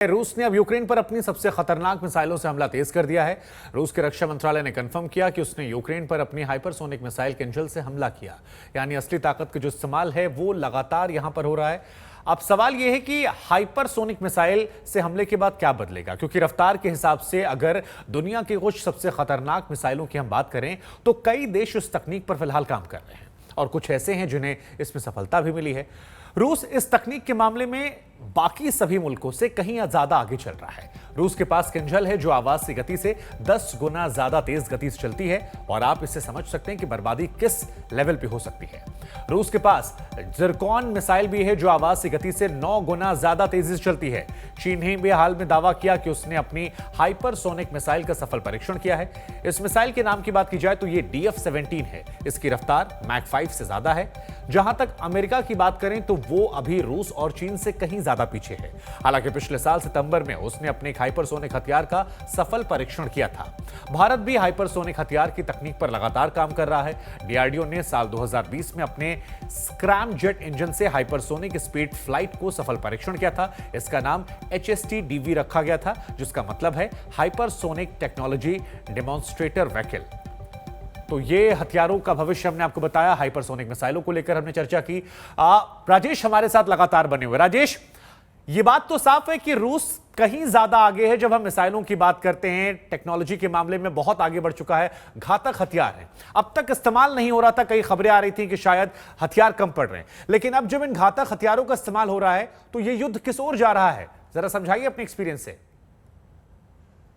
रूस ने अब यूक्रेन पर अपनी सबसे खतरनाक मिसाइलों से हमला तेज कर दिया है। रूस के रक्षा मंत्रालय ने कंफर्म किया कि उसने यूक्रेन पर अपनी हाइपरसोनिक मिसाइल किंजल से हमला किया। यानी असली ताकत का जो इस्तेमाल है वो लगातार यहां पर हो रहा है। अब सवाल यह है कि हाइपरसोनिक मिसाइल से हमले के बाद क्या बदलेगा, क्योंकि रफ्तार के हिसाब से अगर दुनिया की कुछ सबसे खतरनाक मिसाइलों की हम बात करें तो कई देश उस तकनीक पर फिलहाल काम कर रहे हैं और कुछ ऐसे हैं जिन्हें इसमें सफलता भी मिली है। रूस इस तकनीक के मामले में बाकी सभी मुल्कों से कहीं ज्यादा आगे चल रहा है। रूस के पास किंजल है जो आवाज की गति से 10 गुना ज्यादा तेज गति से चलती है और आप इससे समझ सकते हैं कि बर्बादी किस लेवल पे हो सकती है। रूस के पास जिरकॉन मिसाइल भी है जो आवाज की गति से 9 गुना ज्यादा तेजी से चलती है। चीन ने भी हाल में दावा किया कि उसने अपनी हाइपरसोनिक मिसाइल का सफल परीक्षण किया है। इस मिसाइल के नाम की बात की जाए तो यह DF-17 है। इसकी रफ्तार मैक 5 से ज्यादा है। जहां तक अमेरिका की बात करें तो वो अभी रूस और चीन से कहीं ज्यादा पीछे है। हालांकि पिछले साल सितंबर में उसने अपने हाइपरसोनिक हथियार का सफल परीक्षण किया था। भारत भी हाइपरसोनिक हथियार की तकनीक पर लगातार काम कर रहा है। DRDO ने साल 2020 में अपने स्क्रैम जेट इंजन से हाइपरसोनिक स्पीड फ्लाइट को सफल परीक्षण किया था। इसका नाम HST-DV रखा गया था, जिसका मतलब है हाइपरसोनिक टेक्नोलॉजी डेमोन्स्ट्रेटर व्हीकल। तो ये हथियारों का भविष्य हमने आपको बताया। हाइपरसोनिक मिसाइलों को लेकर हमने चर्चा की। राजेश हमारे साथ लगातार बने हुए। राजेश, ये बात तो साफ है कि रूस कहीं ज्यादा आगे है जब हम मिसाइलों की बात करते हैं। टेक्नोलॉजी के मामले में बहुत आगे बढ़ चुका है। घातक हथियार है, अब तक इस्तेमाल नहीं हो रहा था। कई खबरें आ रही थी कि शायद हथियार कम पड़ रहे हैं, लेकिन अब जब इन घातक हथियारों का इस्तेमाल हो रहा है तो ये युद्ध किस ओर जा रहा है, जरा समझाइए अपने एक्सपीरियंस से।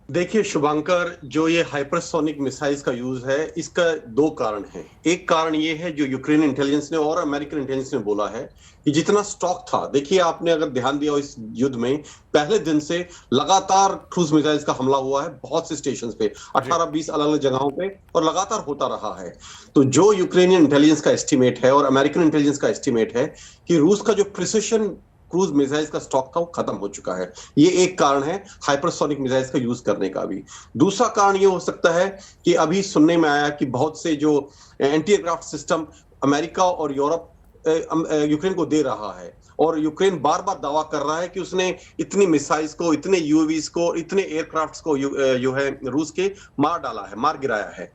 देखिए शुभंकर, जो ये हाइपरसोनिक मिसाइल्स का यूज है, इसका दो कारण है। एक कारण ये है जो यूक्रेन इंटेलिजेंस ने और अमेरिकन इंटेलिजेंस ने बोला है कि जितना स्टॉक था, देखिए आपने अगर ध्यान दिया हो इस युद्ध में पहले दिन से लगातार क्रूज मिसाइल्स का हमला हुआ है बहुत से स्टेशन पे, 18-20 अलग अलग जगहों पे, और लगातार होता रहा है। तो जो यूक्रेनियन इंटेलिजेंस का एस्टिमेट है और अमेरिकन इंटेलिजेंस का एस्टिमेट है कि रूस का जो प्रिसिशन क्रूज मिसाइल्स का स्टॉक था वो खत्म हो चुका है। ये एक कारण है हाइपरसोनिक मिसाइल्स का यूज करने का भी। दूसरा कारण ये हो सकता है कि अभी सुनने में आया कि बहुत से जो एंटी एयरक्राफ्ट सिस्टम अमेरिका और यूरोप यूक्रेन को दे रहा है, और यूक्रेन बार बार दावा कर रहा है कि उसने इतनी मिसाइल्स को, इतने यूएवीज को, इतने एयरक्राफ्ट्स को जो है रूस के मार डाला है, मार गिराया है।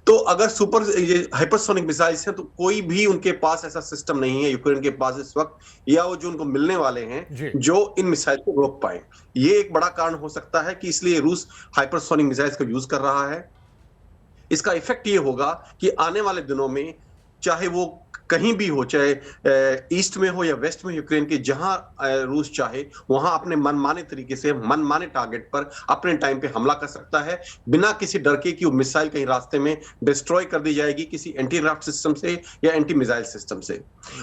तो अगर सुपर ये हाइपरसोनिक मिसाइल्स हैं तो कोई भी उनके पास ऐसा सिस्टम नहीं है यूक्रेन के पास इस वक्त, या वो जो उनको मिलने वाले हैं जो इन मिसाइल को रोक पाए। ये एक बड़ा कारण हो सकता है कि इसलिए रूस हाइपरसोनिक मिसाइल्स का यूज कर रहा है। इसका इफेक्ट ये होगा कि आने वाले दिनों में चाहे वो कहीं भी हो, चाहे ईस्ट में हो या वेस्ट में, यूक्रेन के जहां रूस चाहे वहां अपने मनमाने तरीके से, मनमाने टारगेट पर अपने टाइम पे हमला कर सकता है, बिना किसी डर के कि वो मिसाइल कहीं रास्ते में डिस्ट्रॉय कर दी जाएगी किसी एंटी एयरक्राफ्ट सिस्टम से या एंटी मिसाइल सिस्टम से।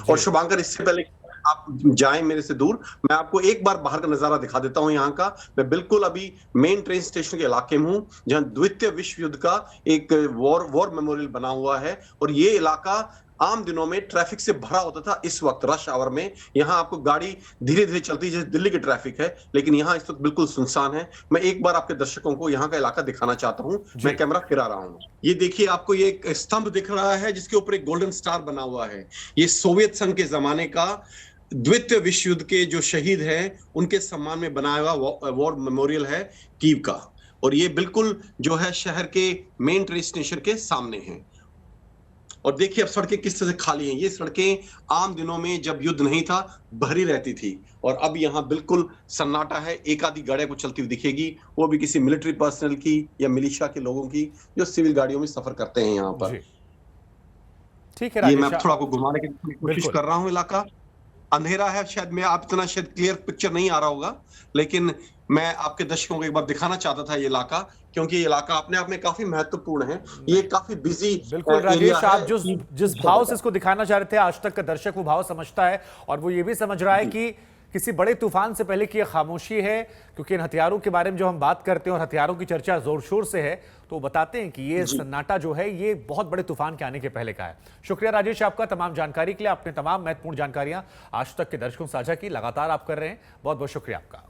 और शुभांकर, इससे पहले आप जाएं मेरे से दूर, मैं आपको एक बार बाहर का नजारा दिखा देता हूं यहाँ का। मैं बिल्कुल अभी मेन ट्रेन स्टेशन के इलाके में हूं जहां द्वितीय विश्व युद्ध का एक वॉर मेमोरियल बना हुआ है, और ये इलाका आम दिनों में ट्रैफिक से भरा होता था। इस वक्त रश आवर में यहाँ आपको गाड़ी धीरे धीरे चलती है, जैसे दिल्ली की ट्रैफिक है, लेकिन यहाँ इस वक्त बिल्कुल सुनसान है। मैं एक बार आपके दर्शकों को यहाँ का इलाका दिखाना चाहता हूँ। मैं कैमरा फिरा रहा हूँ। ये देखिए, आपको ये एक स्तंभ दिख रहा है जिसके ऊपर एक गोल्डन स्टार बना हुआ है। ये सोवियत संघ के जमाने का द्वितीय विश्व युद्ध के जो शहीद हैं उनके सम्मान में बनाया हुआ वॉर मेमोरियल है कीव का, और ये बिल्कुल जो है शहर के मेन ट्रेन स्टेशन के सामने है। और देखिए अब सड़कें किस तरह से खाली हैं। ये सड़कें आम दिनों में जब युद्ध नहीं था भरी रहती थी, और अब यहाँ बिल्कुल सन्नाटा है। एक आधी गाड़ियां को चलती हुई दिखेगी, वो भी किसी मिलिट्री पर्सनल की या मिलिशिया के लोगों की जो सिविल गाड़ियों में सफर करते हैं यहाँ पर। ठीक है, ये मैं थोड़ा को घुमाने की कोशिश कर रहा हूँ। इलाका अंधेरा है, शायद मैं आप इतना शायद क्लियर पिक्चर नहीं आ रहा होगा, लेकिन मैं आपके दर्शकों को एक बार दिखाना चाहता था ये इलाका, क्योंकि ये इलाका अपने आप में काफी महत्वपूर्ण है। ये काफी बिजी। बिल्कुल राजेश, आप जिस भाव से इसको दिखाना चाह रहे थे, आज तक का दर्शक वो भाव समझता है, और वो ये भी समझ रहा है कि किसी बड़े तूफान से पहले की ये खामोशी है। क्योंकि इन हथियारों के बारे में जो हम बात करते हैं और हथियारों की चर्चा जोर शोर से है, तो वो बताते हैं कि ये सन्नाटा जो है ये बहुत बड़े तूफान के आने के पहले का है। शुक्रिया राजेश आपका तमाम जानकारी के लिए। आपने तमाम महत्वपूर्ण जानकारियां आज तक के दर्शकों से साझा की, लगातार आप कर रहे हैं, बहुत बहुत शुक्रिया आपका।